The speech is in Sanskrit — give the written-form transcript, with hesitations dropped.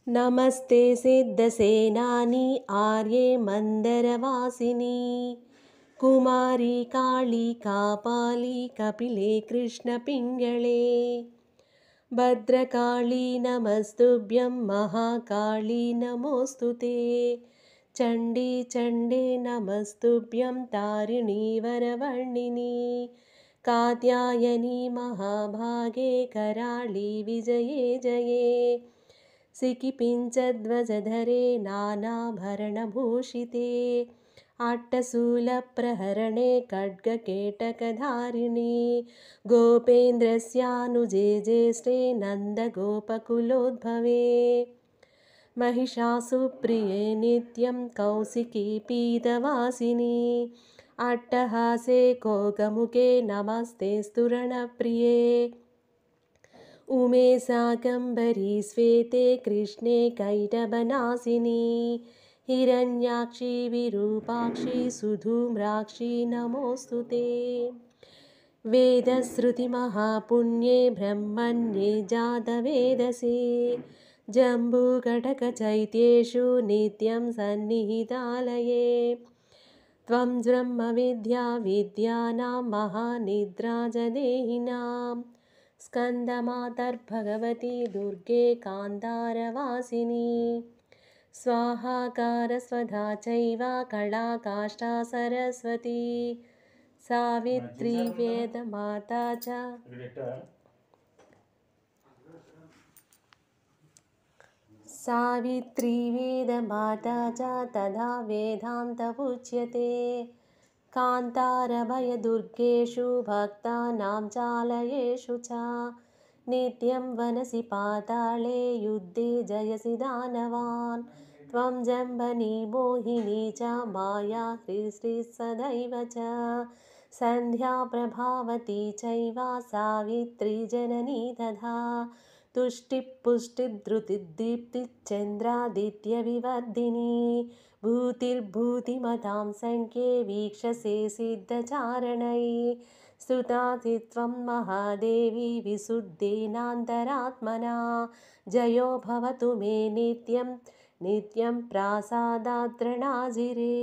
नमस्ते सिद्धसेनानी आर्ये मन्दरवासिनी कुमारी काली कापाली कपिले कृष्णपिङ्गळे भद्रकाली नमस्तुभ्यं महाकाली नमोऽस्तु ते चण्डी चण्डे नमस्तुभ्यं तारिणी वरवर्णिनी कात्यायनी महाभागे कराळी विजये जये सिकिपिञ्चध्वजधरे नानाभरणभूषिते अट्टशूलप्रहरणे खड्गकेटकधारिणी गोपेन्द्रस्यानुजे ज्येष्ठे नन्दगोपकुलोद्भवे महिषासुप्रिये नित्यं कौशिकी पीतवासिनी अट्टहासे कोकमुखे नमस्ते स्तुरणप्रिये उमे शाकम्भरी श्वेते कृष्णे कैटभनासिनी हिरण्याक्षी विरूपाक्षी सुधूम्राक्षी नमोऽस्तु ते वेदश्रुतिमहापुण्ये ब्रह्मण्ये जातवेदसे जम्बूघटकचैत्येषु नित्यं सन्निहितालये त्वं ब्रह्मविद्या विद्यानां महानिद्राजदेहिनां स्कन्दमातर्भगवती दुर्गे कान्तारवासिनी स्वाहाकार स्वधा चैव कलाकाष्ठा सरस्वती सावित्री वेदमाता च तथा वेदान्तमुच्यते कान्तारभयदुर्गेषु भक्तानां चालयेषु च नित्यं वनसि पाताले युद्धे जयसि दानवान् त्वं जम्बनी मोहिनी च माया ह्रीः सदैव च सन्ध्या प्रभावती चैव सावित्री जननी तथा तुष्टिपुष्टिधृतिदीप्तिश्चन्द्रादित्यविवर्धिनी भूतिर्भूतिमतां संख्ये वीक्षसे सिद्धचारणैः स्तुतासि त्वं महादेवी विशुद्धेनान्तरात्मना जयो भवतु मे नित्यं नित्यं प्रासादाद्रणाजिरे।